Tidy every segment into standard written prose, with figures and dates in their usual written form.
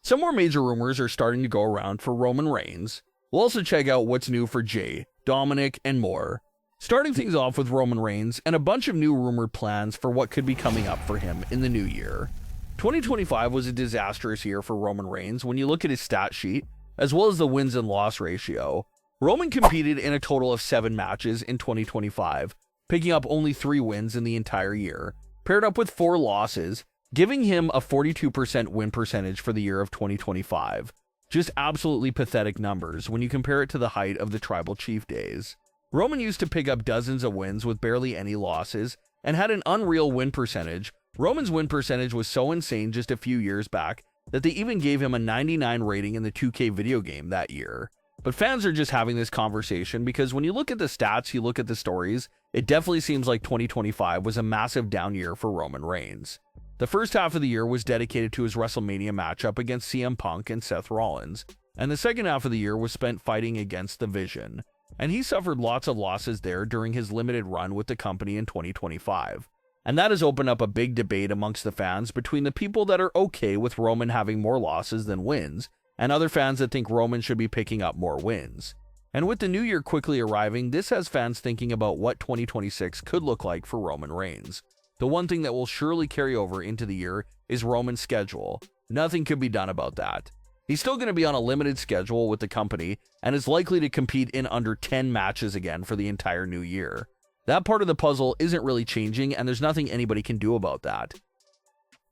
Some more major rumors are starting to go around for Roman Reigns. We'll also check out what's new for Jey, Dominik, and more. Starting things off with Roman Reigns and a bunch of new rumored plans for what could be coming up for him in the new year. 2025 was a disastrous year for Roman Reigns when you look at his stat sheet, as well as the wins and loss ratio. Roman competed in a total of 7 matches in 2025, picking up only 3 wins in the entire year, paired up with 4 losses, giving him a 42% win percentage for the year of 2025. Just absolutely pathetic numbers when you compare it to the height of the Tribal Chief days. Roman used to pick up dozens of wins with barely any losses, and had an unreal win percentage. Roman's win percentage was so insane just a few years back that they even gave him a 99 rating in the 2K video game that year. But fans are just having this conversation because when you look at the stats, you look at the stories, it definitely seems like 2025 was a massive down year for Roman Reigns. The first half of the year was dedicated to his WrestleMania matchup against CM Punk and Seth Rollins, and the second half of the year was spent fighting against The Vision. And he suffered lots of losses there during his limited run with the company in 2025. And that has opened up a big debate amongst the fans between the people that are okay with Roman having more losses than wins, and other fans that think Roman should be picking up more wins. And with the new year quickly arriving, this has fans thinking about what 2026 could look like for Roman Reigns. The one thing that will surely carry over into the year is Roman's schedule. Nothing could be done about that. He's still going to be on a limited schedule with the company and is likely to compete in under 10 matches again for the entire new year. That part of the puzzle isn't really changing, and there's nothing anybody can do about that.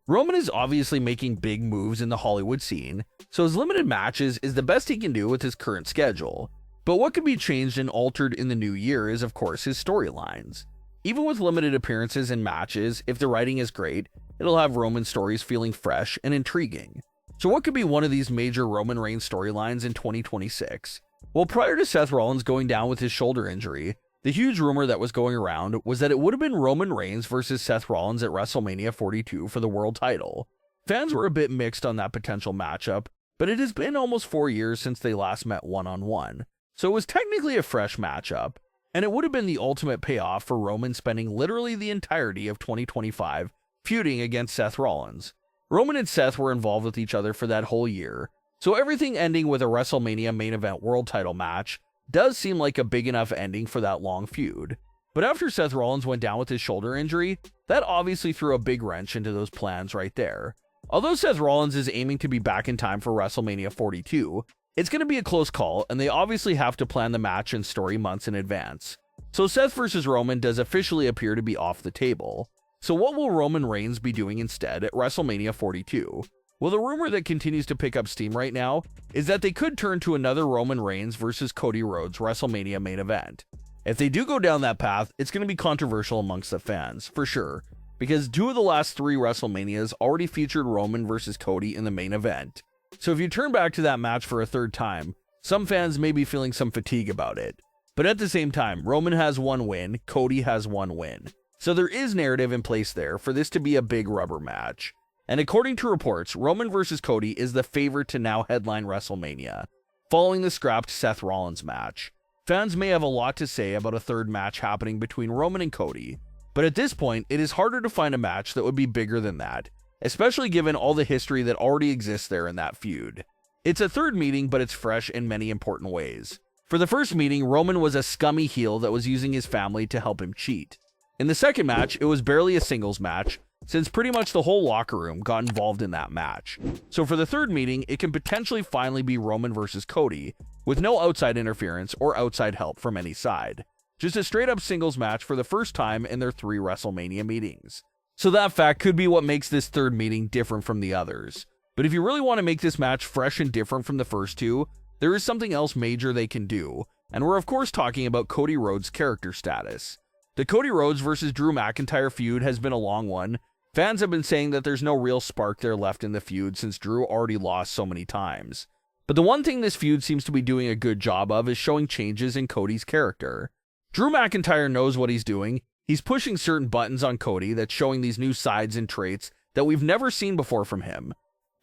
Roman is obviously making big moves in the Hollywood scene, so his limited matches is the best he can do with his current schedule. But what could be changed and altered in the new year is, of course, his storylines. Even with limited appearances and matches, if the writing is great, it'll have Roman's stories feeling fresh and intriguing. So what could be one of these major Roman Reigns storylines in 2026? Well, prior to Seth Rollins going down with his shoulder injury, the huge rumor that was going around was that it would have been Roman Reigns versus Seth Rollins at WrestleMania 42 for the world title. Fans were a bit mixed on that potential matchup, but it has been almost 4 years since they last met one-on-one, so it was technically a fresh matchup, and it would have been the ultimate payoff for Roman spending literally the entirety of 2025 feuding against Seth Rollins. Roman and Seth were involved with each other for that whole year, so everything ending with a WrestleMania main event world title match does seem like a big enough ending for that long feud. But after Seth Rollins went down with his shoulder injury, that obviously threw a big wrench into those plans right there. Although Seth Rollins is aiming to be back in time for WrestleMania 42, it's going to be a close call, and they obviously have to plan the match and story months in advance. So Seth versus Roman does officially appear to be off the table. So what will Roman Reigns be doing instead at WrestleMania 42? Well, the rumor that continues to pick up steam right now is that they could turn to another Roman Reigns versus Cody Rhodes WrestleMania main event. If they do go down that path, it's going to be controversial amongst the fans, for sure, because 2 of the last 3 WrestleManias already featured Roman versus Cody in the main event. So if you turn back to that match for a third time, some fans may be feeling some fatigue about it. But at the same time, Roman has 1 win, Cody has 1 win. So there is narrative in place there for this to be a big rubber match. And according to reports, Roman versus Cody is the favorite to now headline WrestleMania, following the scrapped Seth Rollins match. Fans may have a lot to say about a third match happening between Roman and Cody, but at this point, it is harder to find a match that would be bigger than that, especially given all the history that already exists there in that feud. It's a third meeting, but it's fresh in many important ways. For the first meeting, Roman was a scummy heel that was using his family to help him cheat. In the second match, it was barely a singles match, since pretty much the whole locker room got involved in that match. So for the third meeting, it can potentially finally be Roman versus Cody, with no outside interference or outside help from any side. Just a straight up singles match for the first time in their 3 WrestleMania meetings. So that fact could be what makes this third meeting different from the others. But if you really want to make this match fresh and different from the first 2, there is something else major they can do, and we're of course talking about Cody Rhodes' character status. The Cody Rhodes versus Drew McIntyre feud has been a long one. Fans have been saying that there's no real spark there left in the feud since Drew already lost so many times. But the one thing this feud seems to be doing a good job of is showing changes in Cody's character. Drew McIntyre knows what he's doing. He's pushing certain buttons on Cody that's showing these new sides and traits that we've never seen before from him.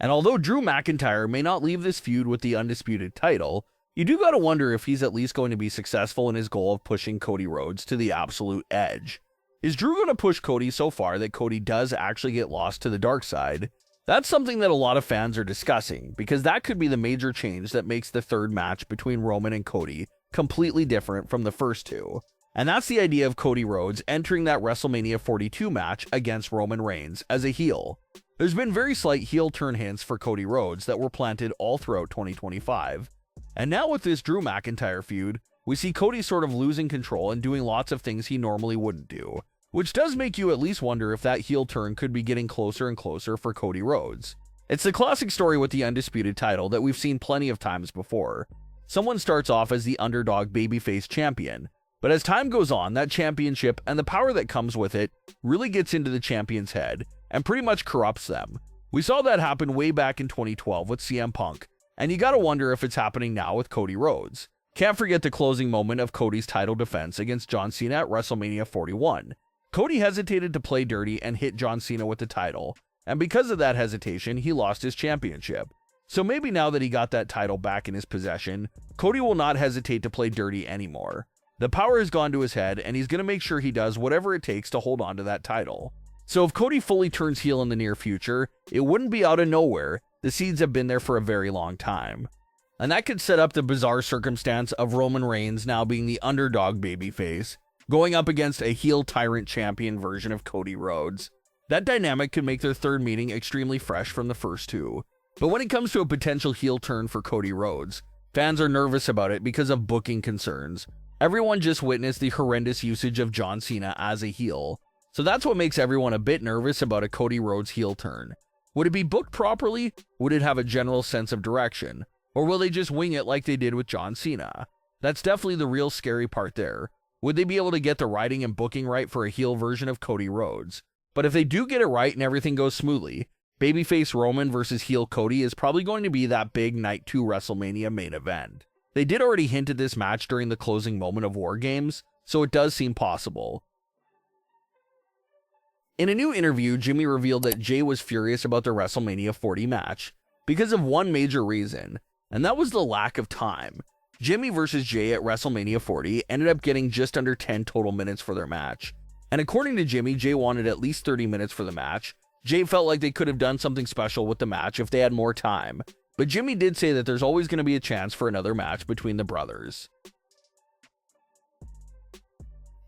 And although Drew McIntyre may not leave this feud with the undisputed title, you do gotta wonder if he's at least going to be successful in his goal of pushing Cody Rhodes to the absolute edge. Is Drew going to push Cody so far that Cody does actually get lost to the dark side? That's something that a lot of fans are discussing, because that could be the major change that makes the third match between Roman and Cody completely different from the first two. And that's the idea of Cody Rhodes entering that WrestleMania 42 match against Roman Reigns as a heel. There's been very slight heel turn hints for Cody Rhodes that were planted all throughout 2025. And now with this Drew McIntyre feud, we see Cody sort of losing control and doing lots of things he normally wouldn't do, which does make you at least wonder if that heel turn could be getting closer and closer for Cody Rhodes. It's the classic story with the undisputed title that we've seen plenty of times before. Someone starts off as the underdog babyface champion, but as time goes on, that championship and the power that comes with it really gets into the champion's head and pretty much corrupts them. We saw that happen way back in 2012 with CM Punk, and you gotta wonder if it's happening now with Cody Rhodes. Can't forget the closing moment of Cody's title defense against John Cena at WrestleMania 41. Cody hesitated to play dirty and hit John Cena with the title, and because of that hesitation, he lost his championship. So maybe now that he got that title back in his possession, Cody will not hesitate to play dirty anymore. The power has gone to his head, and he's going to make sure he does whatever it takes to hold on to that title. So if Cody fully turns heel in the near future, it wouldn't be out of nowhere. The seeds have been there for a very long time. And that could set up the bizarre circumstance of Roman Reigns now being the underdog babyface, going up against a heel tyrant champion version of Cody Rhodes. That dynamic could make their third meeting extremely fresh from the first two. But when it comes to a potential heel turn for Cody Rhodes, fans are nervous about it because of booking concerns. Everyone just witnessed the horrendous usage of John Cena as a heel, so that's what makes everyone a bit nervous about a Cody Rhodes heel turn. Would it be booked properly? Would it have a general sense of direction? Or will they just wing it like they did with John Cena? That's definitely the real scary part there. Would they be able to get the writing and booking right for a heel version of Cody Rhodes? But if they do get it right and everything goes smoothly, babyface Roman versus heel Cody is probably going to be that big Night 2 WrestleMania main event. They did already hint at this match during the closing moment of War Games, so it does seem possible. In a new interview, Jimmy revealed that Jey was furious about the WrestleMania 40 match because of one major reason, and that was the lack of time. Jimmy versus Jey at WrestleMania 40 ended up getting just under 10 total minutes for their match. And according to Jimmy, Jey wanted at least 30 minutes for the match. Jey felt like they could have done something special with the match if they had more time. But Jimmy did say that there's always going to be a chance for another match between the brothers.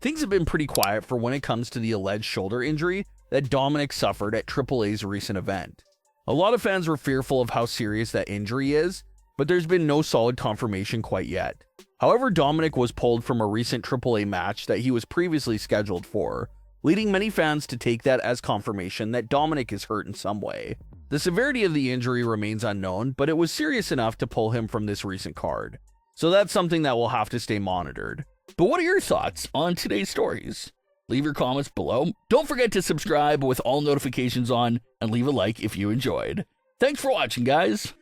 Things have been pretty quiet for when it comes to the alleged shoulder injury that Dominik suffered at AAA's recent event. A lot of fans were fearful of how serious that injury is, but there's been no solid confirmation quite yet. However, Dominik was pulled from a recent AAA match that he was previously scheduled for, leading many fans to take that as confirmation that Dominik is hurt in some way. The severity of the injury remains unknown, but it was serious enough to pull him from this recent card. So that's something that will have to stay monitored. But what are your thoughts on today's stories? Leave your comments below. Don't forget to subscribe with all notifications on and leave a like if you enjoyed. Thanks for watching, guys.